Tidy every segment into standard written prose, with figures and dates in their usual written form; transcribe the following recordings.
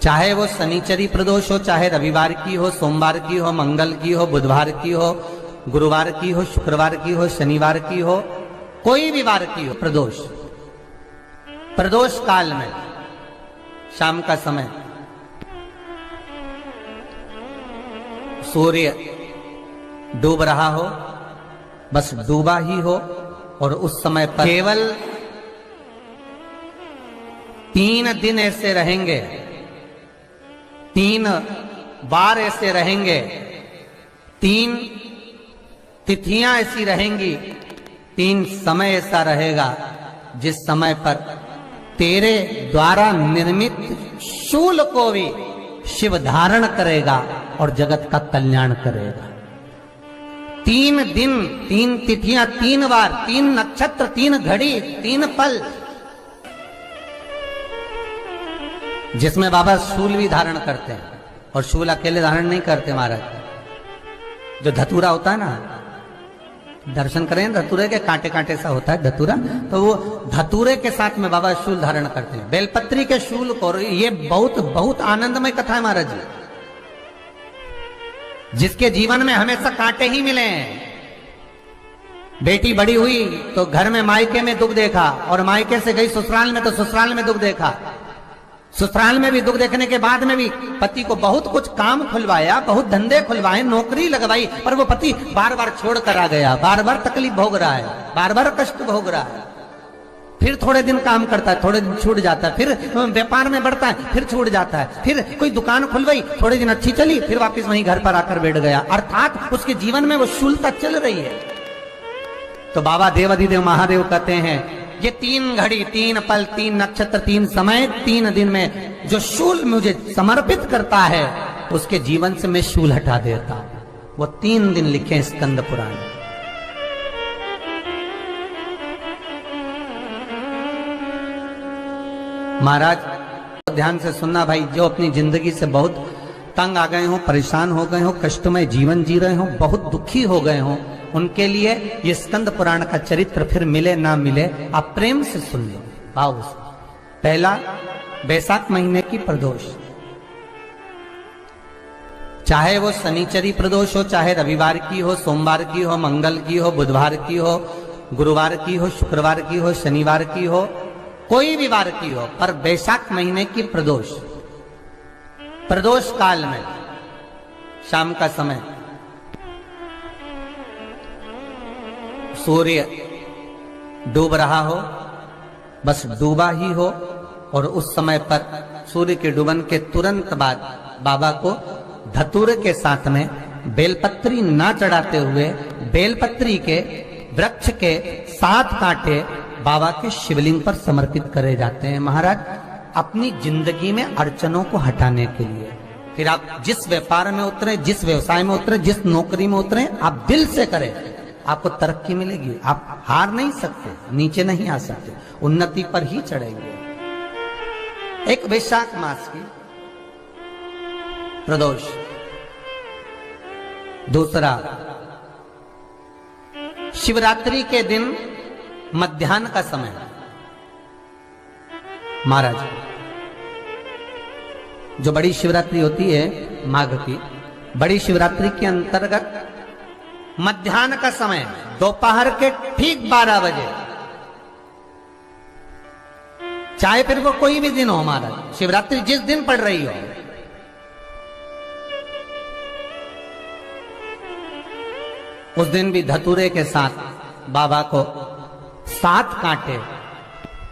चाहे वो शनिचरी प्रदोष हो, चाहे रविवार की हो, सोमवार की हो, मंगल की हो, बुधवार की हो, गुरुवार की हो, शुक्रवार की हो, शनिवार की हो, कोई भी वार की हो प्रदोष, प्रदोष काल में शाम का समय सूर्य डूब रहा हो, बस डूबा ही हो, और उस समय पर केवल 3 दिन ऐसे रहेंगे, 3 बार ऐसे रहेंगे, 3 तिथियां ऐसी रहेंगी, 3 समय ऐसा रहेगा जिस समय पर तेरे द्वारा निर्मित शूल को भी शिव धारण करेगा और जगत का कल्याण करेगा। 3 दिन, 3 तिथियां, 3 बार, 3 नक्षत्र, 3 घड़ी, 3 पल, जिसमें बाबा शूल भी धारण करते हैं, और शूल अकेले धारण नहीं करते महाराज। जो धतूरा होता है ना, दर्शन करें धतूरे के, कांटे कांटे सा होता है धतूरा, तो वो धतूरे के साथ में बाबा शूल धारण करते हैं, बेलपत्री के शूल को। ये बहुत बहुत आनंदमय कथा है महाराज जी, जिसके जीवन में हमेशा कांटे ही मिले हैं। बेटी बड़ी हुई तो घर में मायके में दुख देखा, और मायके से गई ससुराल में तो ससुराल में दुख देखा। ससुराल में भी दुख देखने के बाद में भी पति को बहुत कुछ काम खुलवाया, बहुत धंधे खुलवाए, नौकरी लगवाई, पर वो पति बार बार छोड़ कर आ गया, बार बार तकलीफ भोग रहा है, बार बार कष्ट भोग रहा है। फिर थोड़े दिन काम करता है, थोड़े दिन छूट जाता है, फिर व्यापार में बढ़ता है, फिर छूट जाता है, फिर कोई दुकान खुलवाई, थोड़े दिन अच्छी चली, फिर वापस वहीं घर पर आकर बैठ गया। अर्थात उसके जीवन में वो शूलता चल रही है। तो बाबा देवाधिदेव महादेव कहते हैं, ये 3 घड़ी, 3 पल, 3 नक्षत्र, 3 समय, 3 दिन में जो शूल मुझे समर्पित करता है, उसके जीवन से मैं शूल हटा देता हूं। वो 3 दिन लिखे स्कंद पुराण। महाराज ध्यान से सुनना भाई, जो अपनी जिंदगी से बहुत तंग आ गए हो, परेशान हो गए हो, कष्टमय जीवन जी रहे हो, बहुत दुखी हो गए हो, उनके लिए ये स्कंद पुराण का चरित्र फिर मिले ना मिले, आप प्रेम से सुन लो भाव से। पहला, बैसाख महीने की प्रदोष, चाहे वो शनिचरी प्रदोष हो, चाहे रविवार की हो, सोमवार की हो, मंगल की हो, बुधवार की हो, गुरुवार की हो, शुक्रवार की हो, शनिवार की हो, कोई भी वार की हो, पर बैसाख महीने की प्रदोष, प्रदोष काल में शाम का समय सूर्य डूब रहा हो, बस डूबा ही हो, और उस समय पर सूर्य के डूबन के तुरंत बाद बाबा को धतूरे के साथ में बेलपत्री ना चढ़ाते हुए बेलपत्री के वृक्ष के 7 कांटे बाबा के शिवलिंग पर समर्पित करे जाते हैं महाराज, अपनी जिंदगी में अड़चनों को हटाने के लिए। फिर आप जिस व्यापार में उतरे, जिस व्यवसाय में उतरे, जिस नौकरी में उतरे, आप दिल से करें, आपको तरक्की मिलेगी। आप हार नहीं सकते, नीचे नहीं आ सकते, उन्नति पर ही चढ़ेंगे। एक वैशाख मास की प्रदोष। दूसरा, शिवरात्रि के दिन मध्याह्न का समय महाराज, जो बड़ी शिवरात्रि होती है माघ की, बड़ी शिवरात्रि के अंतर्गत मध्याह्न का समय, दोपहर के ठीक 12 बजे, चाहे फिर वो कोई भी दिन हो महाराज, शिवरात्रि जिस दिन पड़ रही हो, उस दिन भी धतूरे के साथ बाबा को 7 कांटे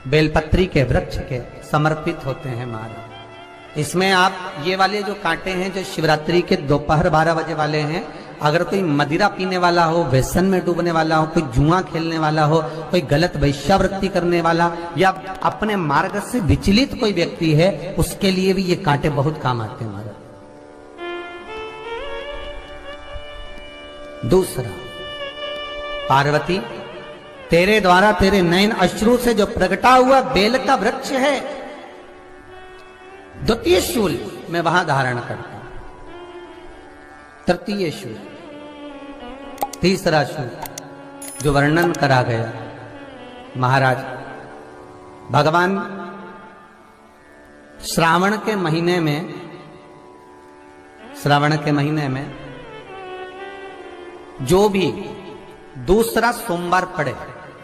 बेलपत्री के वृक्ष के समर्पित होते हैं महाराज। इसमें आप ये वाले जो कांटे हैं, जो शिवरात्रि के दोपहर 12 बजे वाले हैं, अगर कोई मदिरा पीने वाला हो, व्यसन में डूबने वाला हो, कोई जुआ खेलने वाला हो, कोई गलत वैश्यावृत्ति करने वाला, या अपने मार्ग से विचलित कोई व्यक्ति है, उसके लिए भी ये कांटे बहुत काम आते हैं महाराज। दूसरा, पार्वती तेरे द्वारा तेरे नयन अश्रु से जो प्रगटा हुआ बेल का वृक्ष है, द्वितीय शूल मैं वहां धारण करता हूं, तृतीय शूल, तीसरा शूल जो वर्णन करा गया महाराज, भगवान श्रावण के महीने में जो भी दूसरा सोमवार पड़े,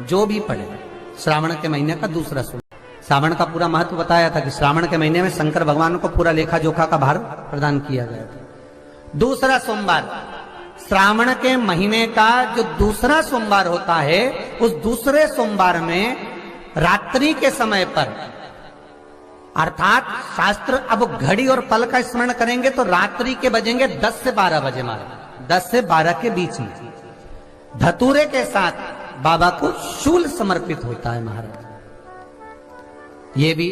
जो भी पड़े, श्रावण के महीने का दूसरा सोमवार। श्रावण का पूरा महत्व बताया था कि श्रावण के महीने में शंकर भगवान को पूरा लेखा जोखा का भार प्रदान किया गया था। दूसरा सोमवार, श्रावण के महीने का जो दूसरा सोमवार होता है, उस दूसरे सोमवार में रात्रि के समय पर, अर्थात शास्त्र अब घड़ी और पल का स्मरण करेंगे तो रात्रि के बजेंगे 10 से 12 बजे, महाराज 10 से 12 के बीच में धतूरे के साथ बाबा को शूल समर्पित होता है महाराज। ये भी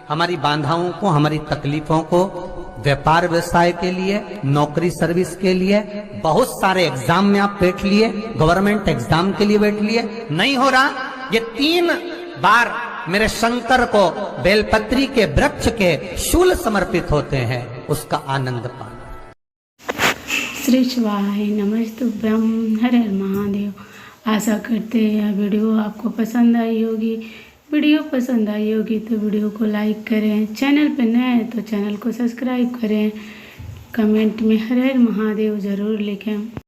हमारी बाधाओं को, हमारी तकलीफों को, व्यापार व्यवसाय के लिए, नौकरी सर्विस के लिए, बहुत सारे एग्जाम में आप बैठ लिए, गवर्नमेंट एग्जाम के लिए बैठ लिए, नहीं हो रहा, ये 3 बार मेरे शंकर को बेलपत्री के वृक्ष के शूल समर्पित होते हैं, उसका आनंद पाना। श्री शिवाय नमस्तुभ्यं, हर हर महादेव। आशा करते हैं यह वीडियो आपको पसंद आई होगी। वीडियो पसंद आई होगी तो वीडियो को लाइक करें, चैनल पर नए हैं तो चैनल को सब्सक्राइब करें, कमेंट में हर हर महादेव ज़रूर लिखें।